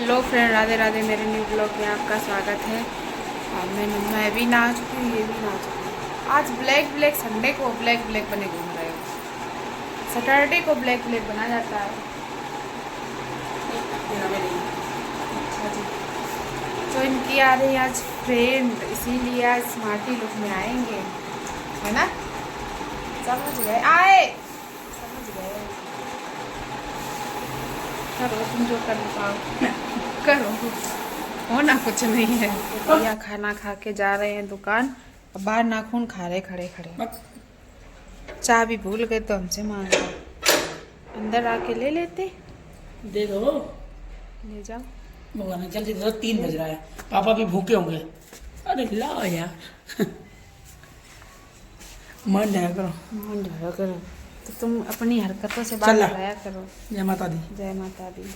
Hello friend, Radhe Radhe. मेरे new blog में आपका स्वागत है। और मैं भी नहा चुकी हूँ, ये भी नहा चुकी हूँ। आज ब्लैक ब्लैक, संडे को ब्लैक ब्लैक बने घूम रहे हो। सैटरडे को ब्लैक ब्लैक बना जाता है। अच्छा जी। तो इनकी आ रही आज फ्रेंड, इसीलिए आज स्मार्टी लुक में आएंगे, है ना? समझ गए? आए समझ गए। करो तुम जो कर पाओ करो, होना कुछ नहीं है। भैया खाना खा के जा रहे हैं दुकान। अब बाहर नाखून खा रहे खड़े खड़े। चाय भी भूल गए तो हमसे मांग रहे। अंदर आके ले लेते। दे दो। ले जाओ। भगवान जल्दी दे दो, 3 बज रहा है। पापा भी भूखे होंगे। अरे लाओ यार। मान जाया करो। मान जाया करो तो तुम अपनी हरकतों से चल बात ला। कराया करो। जय माता दी। जय माता दी।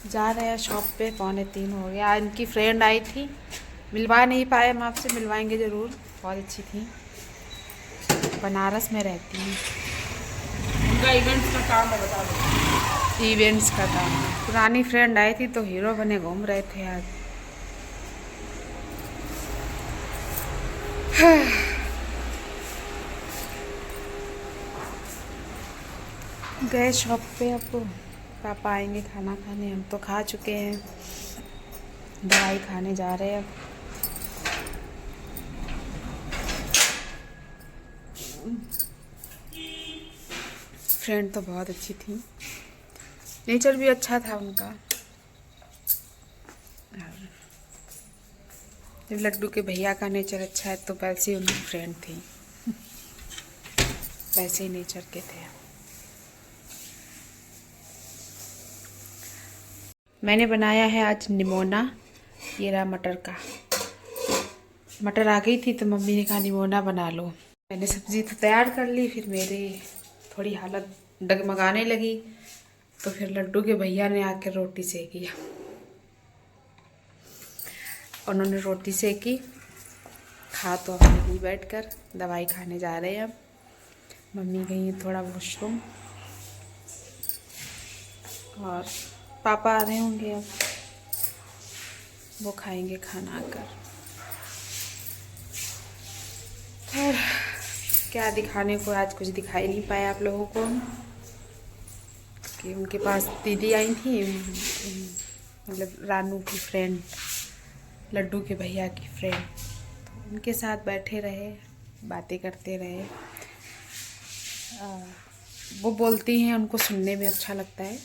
जा रहे हैं शॉप पे, 2:45 हो गया। आज इनकी फ्रेंड आई थी, मिलवा नहीं पाए। हम आपसे मिलवाएंगे ज़रूर। बहुत अच्छी थी, बनारस में रहती हैं। उनका इवेंट्स का काम है, बता दो। इवेंट्स का काम। पुरानी फ्रेंड आई थी तो हीरो बने घूम रहे थे आज। गए शॉप पे। अब पापा आएंगे खाना खाने। हम तो खा चुके हैं, दवाई खाने जा रहे हैं अब। फ्रेंड तो बहुत अच्छी थी, नेचर भी अच्छा था उनका। जब लड्डू के भैया का नेचर अच्छा है तो वैसे ही उनकी फ्रेंड थी, वैसे ही नेचर के थे। मैंने बनाया है आज निमोना। ये रहा मटर का। मटर आ गई थी तो मम्मी ने कहा निमोना बना लो। मैंने सब्ज़ी तो तैयार कर ली, फिर मेरी थोड़ी हालत डगमगाने लगी तो फिर लड्डू के भैया ने आकर रोटी सेकी। उन्होंने रोटी सेकी, खा तो हमने भी बैठ कर। दवाई खाने जा रहे हैं अब। मम्मी गई है थोड़ा वॉशरूम, और पापा आ रहे होंगे अब, वो खाएंगे खाना आकर। और क्या दिखाने को, आज कुछ दिखाई नहीं पाया आप लोगों को कि उनके पास दीदी आई थी, मतलब रानू की फ्रेंड, लड्डू के भैया की फ्रेंड। तो उनके साथ बैठे रहे, बातें करते रहे। वो बोलती हैं, उनको सुनने में अच्छा लगता है।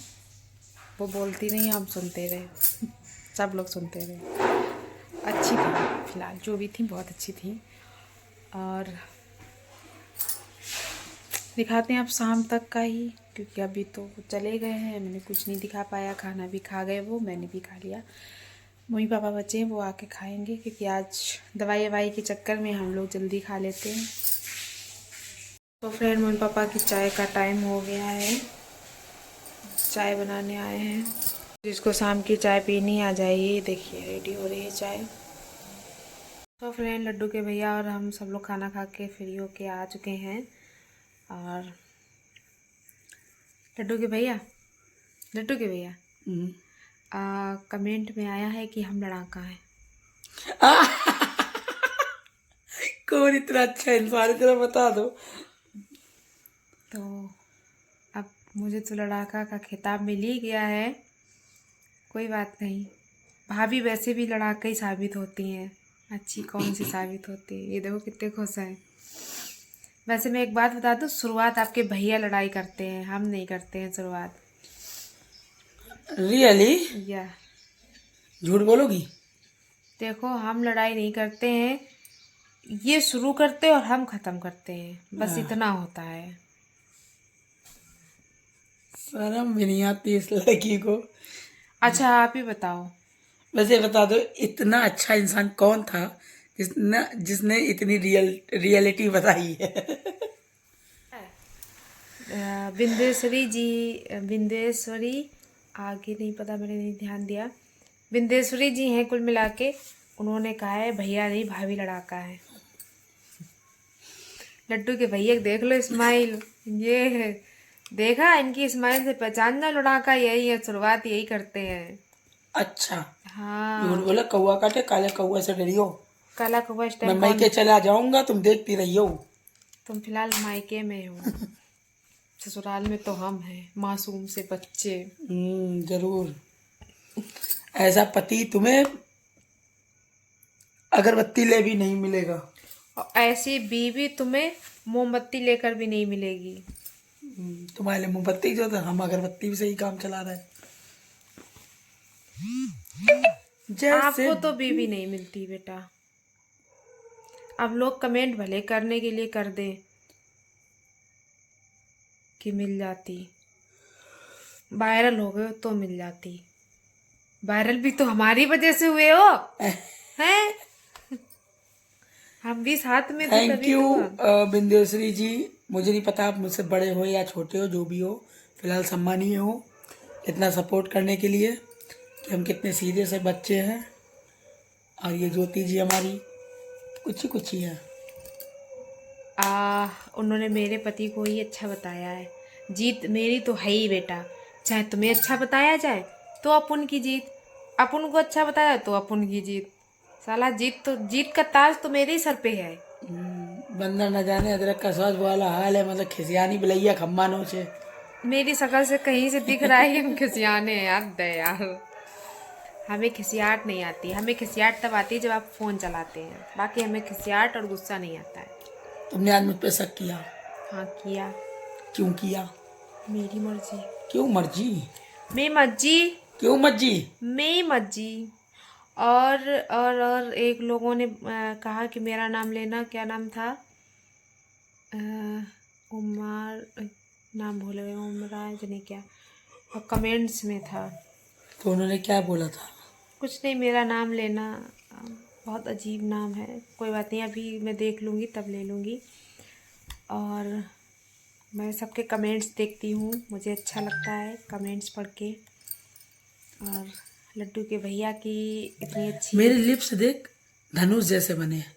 वो बोलती नहीं, हम सुनते रहे। सब लोग सुनते रहे। अच्छी थी, फिलहाल जो भी थी बहुत अच्छी थी। और दिखाते हैं अब शाम तक का ही, क्योंकि अभी तो वो चले गए हैं। मैंने कुछ नहीं दिखा पाया। खाना भी खा गए वो, मैंने भी खा लिया। मम्मी पापा बचे हैं, वो आके खाएंगे, क्योंकि आज दवाई ववाई के चक्कर में हम लोग जल्दी खा लेते हैं। तो फ्रेंड, मम्मी पापा की चाय का टाइम हो गया है, चाय बनाने आए हैं। जिसको शाम की चाय पीनी आ जाइए। देखिए रेडी हो रही है चाय। तो फ्रेंड, लड्डू के भैया और हम सब लोग खाना खा के फ्री होके आ चुके हैं। और लड्डू के भैया, लड्डू के भैया कमेंट में आया है कि हम लड़ाका हैं। कौन इतना अच्छा इंसान, इतना बता दो। तो अब मुझे तो लड़ाका का खिताब मिल ही गया है। कोई बात नहीं, भाभी वैसे भी लड़ाका ही साबित होती हैं। अच्छी कौन सी साबित होती है? ये देखो कितने खुश हैं। वैसे मैं एक बात बता दूँ, शुरुआत आपके भैया लड़ाई करते हैं, हम नहीं करते हैं शुरुआत। रियली? या झूठ बोलोगी? देखो, हम लड़ाई नहीं करते हैं, ये शुरू करते हैं और हम ख़त्म करते हैं, बस इतना होता है। शर्म भी नहीं आती इस लड़की को। अच्छा आप ही बताओ। वैसे बता दो, इतना अच्छा इंसान कौन था जिसने इतनी रियलिटी बताई है? बिंदेश्वरी जी, बिंदेश्वरी, आगे नहीं पता, मैंने नहीं ध्यान दिया। बिंदेश्वरी जी हैं कुल मिला के। उन्होंने कहा है भैया नहीं भाभी लड़ाका है। लड्डू के भैया देख लो स्माइल, ये है। देखा, इनकी स्माइल से पहचानना लड़ाका यही है, शुरुआत यही करते हैं। अच्छा, हाँ, झूठ बोला, कौवा काटे काले कौवा से डरियो। काला कौवा इस मैं टाइम मायके चला जाऊंगा, तुम देखती रहियो। तुम फिलहाल मायके में हो, ससुराल में तो हम हैं मासूम से बच्चे। जरूर। ऐसा पति तुम्हें अगरबत्ती ले भी नहीं मिलेगा। और ऐसी बीवी तुम्हें मोमबत्ती लेकर भी नहीं मिलेगी। तुम्हारे लिए मोमबत्ती जो था, हम अगरबत्ती भी सही काम चला रहे हैं। जैसे आपको तो बीवी नहीं मिलती बेटा। अब लोग कमेंट भले करने के लिए कर दें कि मिल जाती, वायरल हो गए तो मिल जाती। वायरल भी तो हमारी वजह से हुए हो, हैं? हम भी साथ में थे थैंक तभी यू तो। बिंदेश्वरी जी। मुझे नहीं पता आप मुझसे बड़े हो या छोटे हो, जो भी हो, फिलहाल सम्मानीय हो इतना सपोर्ट करने के लिए कि हम कितने सीधे से बच्चे हैं। और ये ज्योति जी हमारी कुछ ही है। उन्होंने मेरे पति को ही अच्छा बताया है। जीत मेरी तो है ही बेटा, चाहे तुम्हें अच्छा बताया जाए तो अपन की जीत, अपन को अच्छा बताया तो अपन की जीत। साला जीत का ताज तो मेरे ही सर पे है। बंदर न जाने अदरक का स्वाद वाला हाल है, मतलब खिसियानी बिलैया खम्मानों से। मेरी शकल से कहीं से दिख रहा है कि हम खिसियाने हैं यार, दे यार। हमें खिसियाट नहीं आती। हमें खिसियाट तब आती है जब आप फ़ोन चलाते हैं, बाकी हमें खिसियाट और गुस्सा नहीं आता है। तुमने आज मुझ पे शक किया, हाँ किया, क्यों किया? मेरी मर्जी। क्यों मर्जी? मेरी मर्जी, क्यों मर्जी? मेरी मर्जी। और एक लोगों ने कहा कि मेरा नाम लेना, क्या नाम था, उमर, नाम भूल गए, उमराज नहीं क्या, और कमेंट्स में था तो उन्होंने क्या बोला था? कुछ नहीं, मेरा नाम लेना बहुत अजीब नाम है। कोई बात नहीं, अभी मैं देख लूँगी तब ले लूँगी। और मैं सबके कमेंट्स देखती हूँ, मुझे अच्छा लगता है कमेंट्स पढ़ के। और लड्डू के भैया की इतनी अच्छी, मेरे लिप्स देख, धनुष जैसे बने हैं।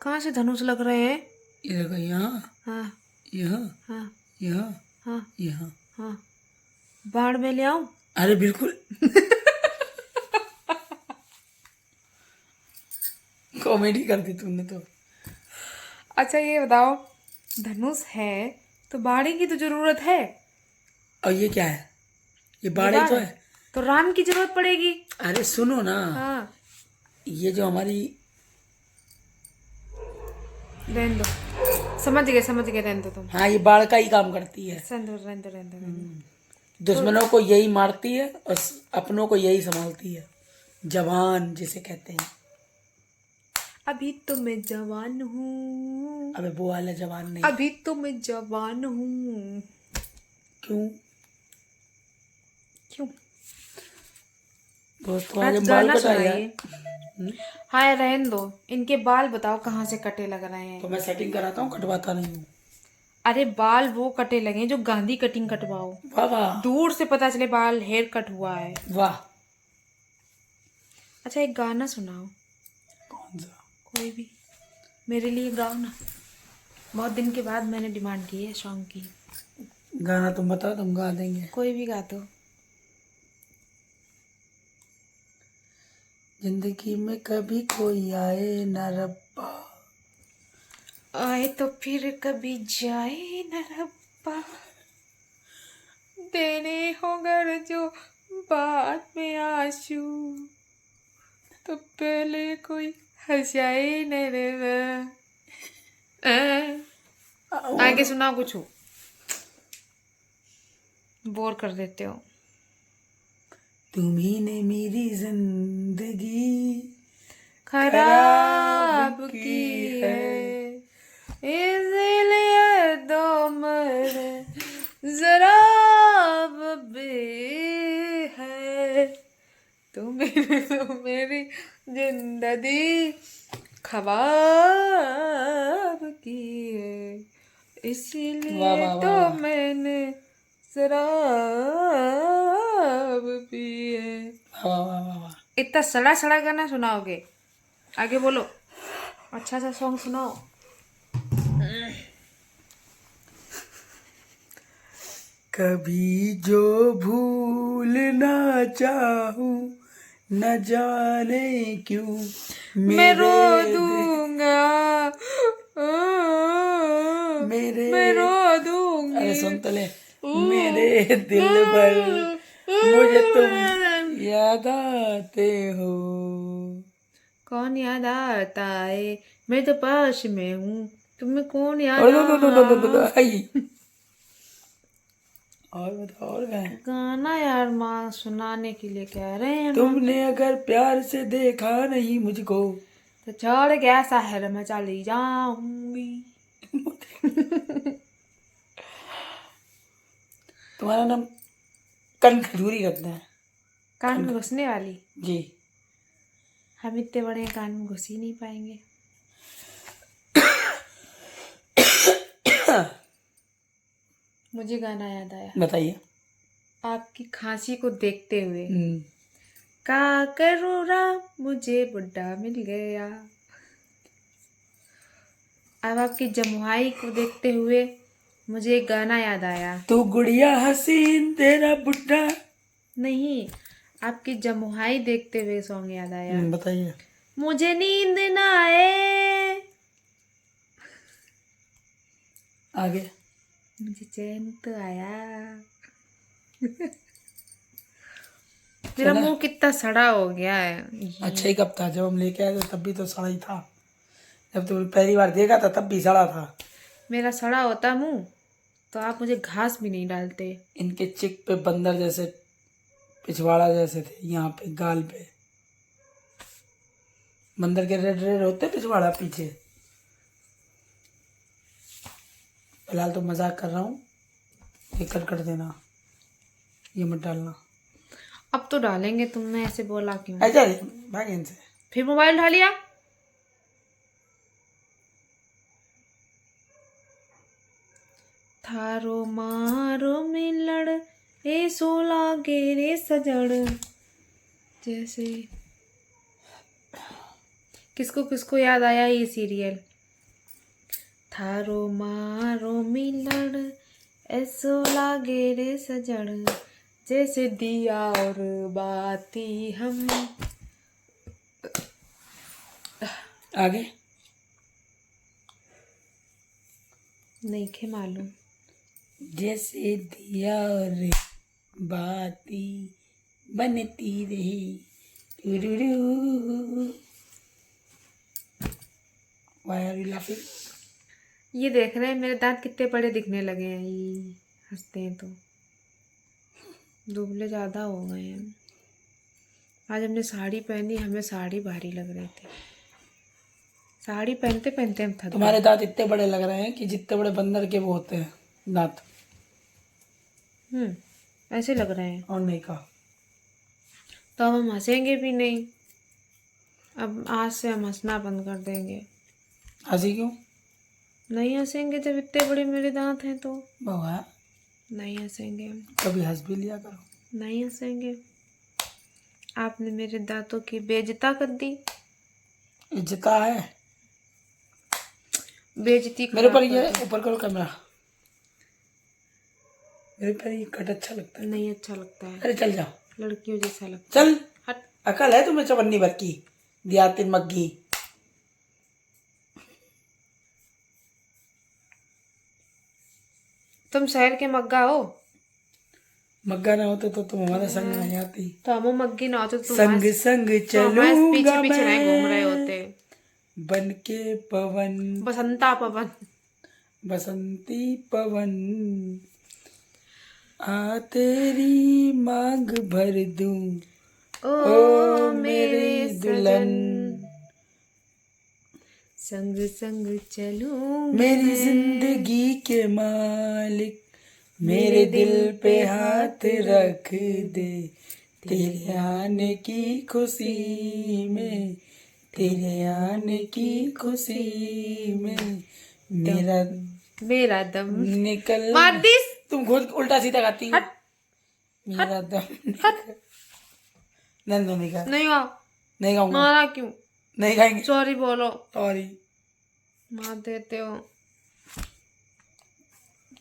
कहाँ से धनुष लग रहे हैं? ये देखो, यहाँ, हाँ यहाँ, हाँ यहाँ, हाँ यहाँ। हाँ, बाढ़ में ले आऊँ? अरे बिल्कुल। कॉमेडी कर दी तुमने तो। अच्छा ये बताओ, धनुष है तो बाड़ी की तो जरूरत है। और ये क्या है? ये ये बाड़े बाढ़ तो है है। तो राम की जरूरत पड़ेगी। अरे सुनो ना, हाँ, ये जो हमारी, रहने दो, समझ गए रहने दो तुम। हाँ, ये बाढ़ का ही काम करती है। रहने दो रहने दो। दुश्मनों को यही मारती है और अपनों को यही संभालती है। जवान जिसे कहते हैं। अभी तो मैं जवान हूँ, अबे वो वाला जवान नहीं। अभी तो मैं जवान हूँ। क्यों? क्यों? दोस्तों आज आज हम बाल गाना कटाए यार। सुनाइए। हाँ रहने दो, इनके बाल बताओ कहाँ से कटे लग रहे हैं। तो मैं सेटिंग कराता हूँ, कटवाता नहीं हूँ। अरे बाल वो कटे लगे हैं जो गांधी कटिंग कटवाओ, वाह वाह दूर से पता चले बाल हेयर कट हुआ है। वाह। अच्छा एक गाना सुनाओ, कौन सा? कोई भी, मेरे लिए गाओ ना। बहुत दिन के बाद मैंने डिमांड की है सॉन्ग की। गाना तुम बताओ, तुम गा देंगे। कोई भी गा दो। जिंदगी में कभी कोई आए न रब्बा, आए तो फिर कभी जाए न रब्बा, देने होगर जो बाद में आंसू, तो पहले कोई हंसाए न रब्बा। आगे सुनाओ कुछ, बोर कर देते हो। तुम्ही ने मेरी जिंदगी खराब की है, इसलिए दो मरे जराब भी है। तो मेरी जिंदगी खराब की है, वाह, इसीलिए वाह, वाह, तो वाह। मैंने शराब पी है। वाह वाह वाह वाह। इतना सड़ा सड़ा गाना सुनाओगे? आगे बोलो, अच्छा सा सॉन्ग सुनाओ। कभी जो भूल ना चाहूं न जाने क्यों मैं रो मेरे दूंगा, मेरे मैं रो दूंगी। अरे सुन तो ले। मेरे दिल पर मुझे तुम याद आते हो। कौन याद आता है, मैं तो पास में हूँ, तुम्हें कौन याद और दो आ। आई। और बताओ और क्या है? गाना यार माँ सुनाने के लिए कह रहे हैं हम। तुमने अगर प्यार से देखा नहीं मुझको तो छोड़ गया शहर में चली जाऊंगी। तुम्हारा नाम कन खजूरी रखना है। कान में घुसने वाली? जी। हम इतने बड़े कान में घुस ही नहीं पाएंगे। मुझे गाना याद आया बताइए। आपकी खांसी को देखते हुए। हम्म, का करूँ राम, मुझे बुड्ढा मिल गया। अब आपकी जमुआई को देखते हुए मुझे एक गाना याद आया। तू गुड़िया हसीन तेरा बुड्ढा। नहीं, आपकी जमुआई देखते हुए सॉन्ग याद आया। बताइए। मुझे नींद ना आए, आगे। मुझे चैन तो आया। मेरा चला। मुंह कितना सड़ा हो गया है। अच्छा ही कब था जब हम लेके आए थे तब भी तो सड़ा ही था। जब तुमने पहली बार देखा था तब भी सड़ा था। मेरा सड़ा होता मुंह तो आप मुझे घास भी नहीं डालते। इनके चिक पे बंदर जैसे पिछवाड़ा जैसे थे, यहाँ पे गाल पे बंदर के रेड रेड होते पिछवाड़ा पीछे। फिलहाल तो मजाक कर रहा हूँ, ये कट कर देना, ये मत डालना। अब तो डालेंगे, तुमने ऐसे बोला क्यों? अच्छा भाग इनसे। फिर मोबाइल उठा लिया। थारो मारो मिलड़ ए सोला गेरे सजड़। जैसे किसको किसको याद आया ये सीरियल? थारो मारो मिलड़ ए सोला गेरे सजड़, जैसे दिया और बाती हम। आगे। नहीं खे मालूम। जैसे दिया और बाती बनती रही। Why are you laughing? ये देख रहे हैं मेरे दांत कितने बड़े दिखने लगे हैं, ये हंसते हैं तो। दुबले ज़्यादा हो गए हैं। आज हमने साड़ी पहनी, हमें साड़ी भारी लग रही थी। साड़ी पहनते पहनते हम थक तुम्हारे गए। दांत इतने बड़े लग रहे हैं कि जितने बड़े बंदर के वो होते हैं दांत। ऐसे लग रहे हैं। और नहीं कहा। तो अब हम हंसेंगे भी नहीं। अब आज से हम हंसना बंद कर देंगे। हंसी क्यों? नहीं हंसेंगे जब इतने बड़े मेरे दांत हैं तो। बाबा नहीं हंसेंगे हम। कभी हंस भी लिया करो। नहीं हंसेंगे। आपने मेरे दांतों की बेइज्जती कर दी। इज्जता है बेइज्जती मेरे खराब पर। कर ये दी। ऊपर करो कैमरा। मेरे पर ये कट अच्छा लगता है। नहीं अच्छा लगता है, अरे चल जाओ। लड़कियों जैसा लगता है। चल। हट। अकल है तुम्हें चवन्नी भर की दियातिन मग्गी। तुम शहर के मग्गा हो। मग्गा ना होते तो तुम हमारे संग नहीं आती। तो हम मग्गी ना होते तो तुम संग संग चलूंगा पीछे पीछे नहीं घूम रहे मैं होते। बन के पवन बसंता पवन। बसंती पवन आ तेरी मांग भर दूं ओ मेरी मेरे दुल्हन। सजन, संग संग चलूंगी मेरी मैं। जिंदगी के मालिक मेरे दिल पे हाथ रख दे। तेरे आने की खुशी में तेरे आने की खुशी में मेरा दम निकल। मार दिस। तुम खुद उल्टा सीधा गाती हो। हट। मेरा दम हट। नहीं गा। नहीं गाओ। नहीं गाऊंगा। मारा क्यों? नहीं गाएंगे। सॉरी बोलो। सॉरी। मार देते हो।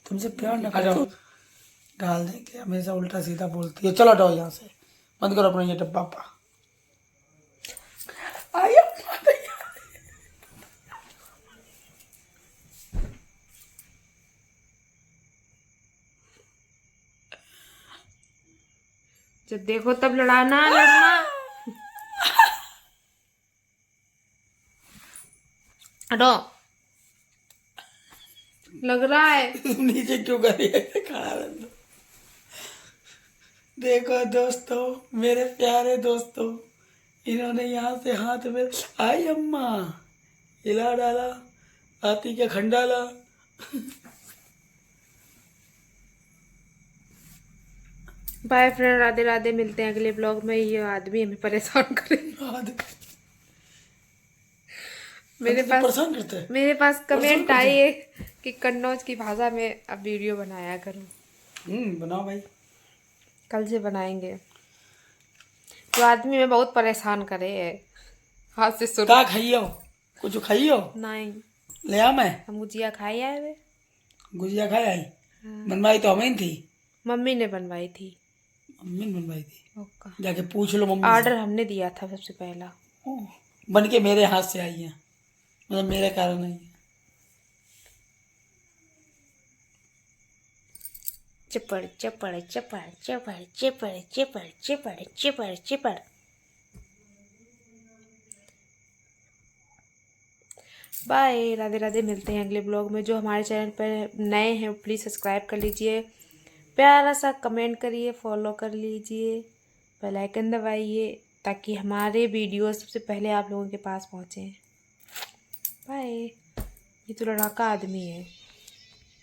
तुमसे प्यार ना करो। डाल देंगे। हमेशा उल्टा सीधा बोलती है। चलो हटाओ यहाँ से, बंद करो अपना ये डब्बा पा। आई अम्मा तैयार। जब देखो तब लड़ना। हटो, लग रहा है। नीचे क्यों कर रही है, खड़ा रहने दो। देखो दोस्तों, मेरे प्यारे दोस्तों, इन्होंने यहाँ से हाथ में आई अम्मा हिला डाला, हाथी का खंडाला। Bye friend, Radhe Radhe. मिलते हैं अगले ब्लॉग में। ये आदमी हमें परेशान करे। परेशान करते हैं। मेरे पास कमेंट आई है कि कन्नौज की भाषा में अब वीडियो बनाया करो। बनाओ भाई, कल से बनाएंगे। तो आदमी में बहुत परेशान करे है। हाथ से सुन। का खाइयो, कुछ खाइयो? नहीं, ले आ मैं हम गुजिया खाई आए वे। गुजिया खाए आई। हाँ। बनवाई तो हमें थी, मम्मी ने बनवाई थी। मम्मी ने बनवाई थी। ओका। जाके पूछ लो मम्मी ऑर्डर हमने दिया था सबसे पहला। से। बन के मेरे हाथ से आई है, मतलब मेरे कारण नहीं है। चिपड़ चिपड़ चिपड़ चिपड़ चिपड़ चिपड़ चिपड़ चिपड़ चिपड़। बाय, राधे राधे। मिलते हैं अगले ब्लॉग में। जो हमारे चैनल पर नए हैं प्लीज़ सब्सक्राइब कर लीजिए, प्यारा सा कमेंट करिए, फॉलो कर लीजिए, बेल आइकन दबाइए ताकि हमारे वीडियो सबसे पहले आप लोगों के पास पहुँचें। बाय। ये तो लड़ाका आदमी है।